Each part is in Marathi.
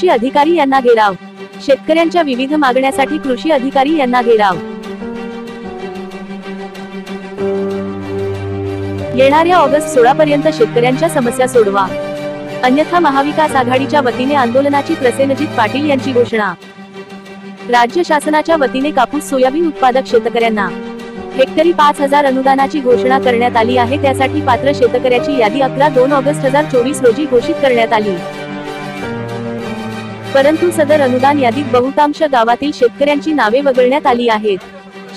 कृषी अधिकारी यांना घेराव। शेतकऱ्यांच्या विविध मागण्यासाठी कृषी अधिकारी यांना घेराव। येणाऱ्या ऑगस्ट 16 पर्यंत शेतकऱ्यांच्या समस्या सोडवा, अन्यथा महाविकास आघाडीच्या वतीने आंदोलनाची प्रसेनजीत पाटील यांची घोषणा। राज्य शासनाच्या वतीने कापूस सोयाबीन उत्पादक शेतकऱ्यांना हेक्टरी 5000 अनुदानाची घोषणा करण्यात आली आहे। त्यासाठी पात्र शेतकऱ्याची यादी 11-2 ऑगस्ट 2024 रोजी घोषित करण्यात आली, परंतु सदर अनुदान यादीत बहुतांश गावातील शेतकऱ्यांची नावे वगळण्यात आली आहेत।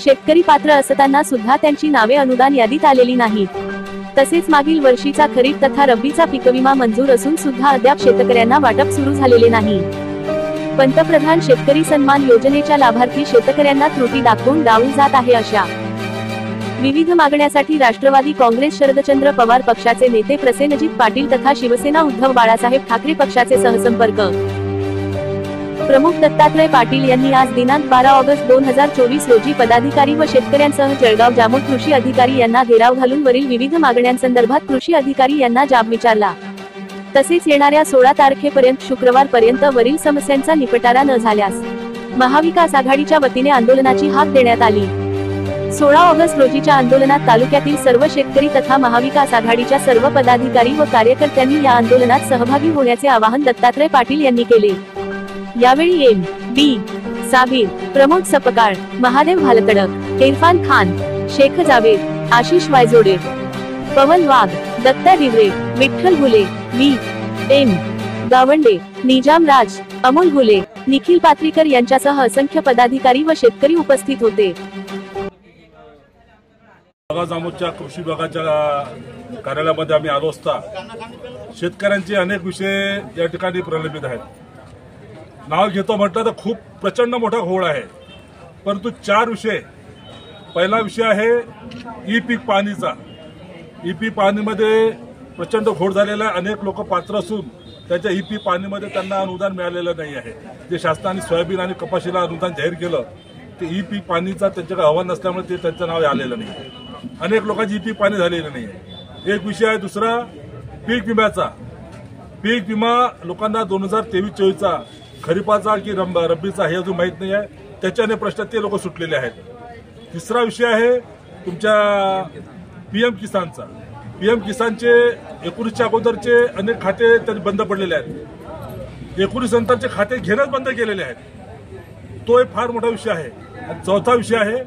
शेतकरी पात्र असताना सुद्धा त्यांची नावे अनुदान यादीत आलेली नाहीत। तसेच मागील वर्षीचा खरीप तथा रब्बीचा पीकविमा मंजूर असून सुद्धा अद्याप शेतकऱ्यांना वाटप सुरू झालेले नाही। पंतप्रधान शेतकरी सन्मान योजनेच्या लाभार्थी शेतकऱ्यांना त्रुटी दाखवून डावलले जात आहे। अशा विविध मागण्यासाठी राष्ट्रवादी काँग्रेस शरदचंद्र पवार पक्षाचे नेते प्रसेनजीत पाटील तथा शिवसेना उद्धव बाळासाहेब ठाकरे पक्षाचे सहसंपर्क प्रमुख दत्तात्रय पाटील यांनी आज दिनांक 12 ऑगस्ट 2024 रोजी पदाधिकारी व शेतकऱ्यांसह जळगाव जामोद कृषी अधिकारी यांना घेराव घालून वरील विविध मागण्यांसंदर्भात कृषी अधिकारी यांना जाब विचारला। तसेच येणाऱ्या 16 तारखेपर्यंत शुक्रवार पर्यंत वरील समस्यांचा निपटारा न झाल्यास महाविकास आघाडीच्या वतीने आंदोलनाची हाक देण्यात आली। 16 ऑगस्ट रोजीच्या आंदोलनात तालुक्यातील सर्व शेतकरी तथा महाविकास आघाडीच्या सर्व पदाधिकारी व कार्यकर्त्यांनी या आंदोलनात सहभागी होण्याचे आवाहन दत्तात्रय पाटील यांनी केले। यावेळी एम.बी. साबीर, प्रमोद सपकाळ, महादेव भालतडक, इरफान खान, शेख जावेद, आशिष वायजोडे, पवन वाघ, दत्ता दिवरे, विठ्ठल घुले, व्ही.एम. गावंडे, निजाम राज, अमोल घुले, निखिल पात्रीकर यांच्यासह असंख्य पदाधिकारी व शेतकरी उपस्थित होते। जामोदच्या कृषी विभागाच्या कार्यालयामध्ये आम्ही आलो असता शेतकऱ्यांचे अनेक विषय या ठिकाणी प्रलंबित आहेत। नाव घेतो म्हटलं तर खूप प्रचंड मोठा घोळ आहे, परंतु 4 विषय। पहिला विषय आहे ई पीक पाणीचा। ई पीक पाणीमध्ये प्रचंड घोळ झालेला आहे। अनेक लोक पात्र असून त्याच्या ई पीक पाणीमध्ये त्यांना अनुदान मिळालेलं नाही आहे। जे शासनाने सोयाबीन आणि कपाशीला अनुदान जाहीर केलं ते ई पीक पाणीचा त्यांच्याकडे अहवाल नसल्यामुळे ते त्यांचं नाव आलेलं नाही। अनेक लोकांची ई पीक पाणी झालेलं नाही आहे। एक विषय आहे दुसरा पीक विम्याचा। पीक विमा लोकांना 2023-24चा खरीपाचा की रब्बीचा हे अजून माहित नाही आहे, त्याच्याने प्रश्न ते लोक सुटलेले आहेत। तिसरा विषय आहे तुमच्या पीएम किसानचा। पीएम किसानचे 19च्या अगोदरचे अनेक खाते त्यांनी बंद पडलेले आहेत। 19 नंतरचे खाते घेणंच बंद केलेले आहेत। तो एक फार मोठा विषय आहे। आणि चौथा विषय आहे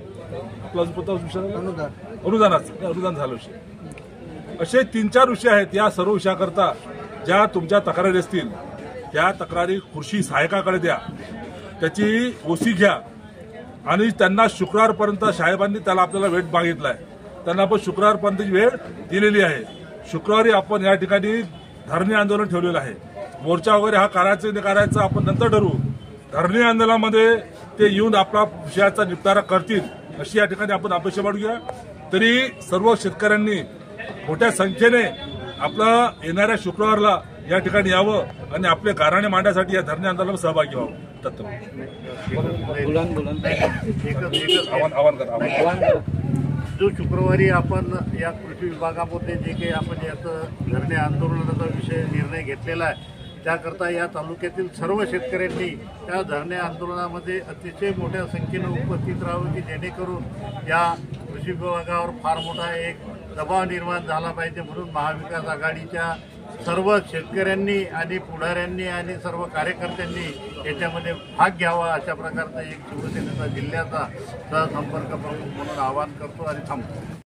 अनुदानाचा। अनुदान झालं विषय। असे 3-4 विषय आहेत। या सर्व विषयाकरता ज्या तुमच्या तक्रारी असतील त्या तक्रारी कृषी सहायकाकडे द्या, त्याची ओसी घ्या आणि त्यांना शुक्रवारपर्यंत साहेबांनी त्याला आपल्याला वेळ मागितलाय, त्यांना आपण शुक्रवारपर्यंतची वेळ दिलेली आहे। शुक्रवारी आपण या ठिकाणी धरणे आंदोलन ठेवलेलं आहे। मोर्चा वगैरे हा करायचं नाही करायचं आपण नंतर ठरवू। धरणे आंदोलनामध्ये ते येऊन आपला विषयाचा निपटारा करतील अशी या ठिकाणी आपण अपेक्षा बाळगूया। तरी सर्व शेतकऱ्यांनी मोठ्या संख्येने आपला येणाऱ्या शुक्रवारला या ठिकाणी यावं आणि आपले गाऱ्हाणे मांडण्यासाठी या धरणे आंदोलनात सहभागी व्हावं। जो शुक्रवारी आपण या कृषी विभागामध्ये जे काही आपण याचं धरणे आंदोलनाचा विषय निर्णय घेतलेला आहे त्याकरता या तालुक्यातील सर्व शेतकऱ्यांनी त्या धरणे आंदोलनामध्ये अतिशय मोठ्या संख्येने उपस्थित राहावं की जेणेकरून या कृषी विभागावर फार मोठा एक दबाव निर्माण झाला पाहिजे। म्हणून महाविकास आघाडीच्या सर्व शेतकऱ्यांनी आणि पुढाऱ्यांनी आणि सर्व कार्यकर्त्यांनी याच्यामध्ये भाग घ्यावा अशा प्रकारचा एक शिवसेनेचा जिल्ह्याचा सहसंपर्क प्रमुख म्हणून आवाहन करतो आणि थांबतो।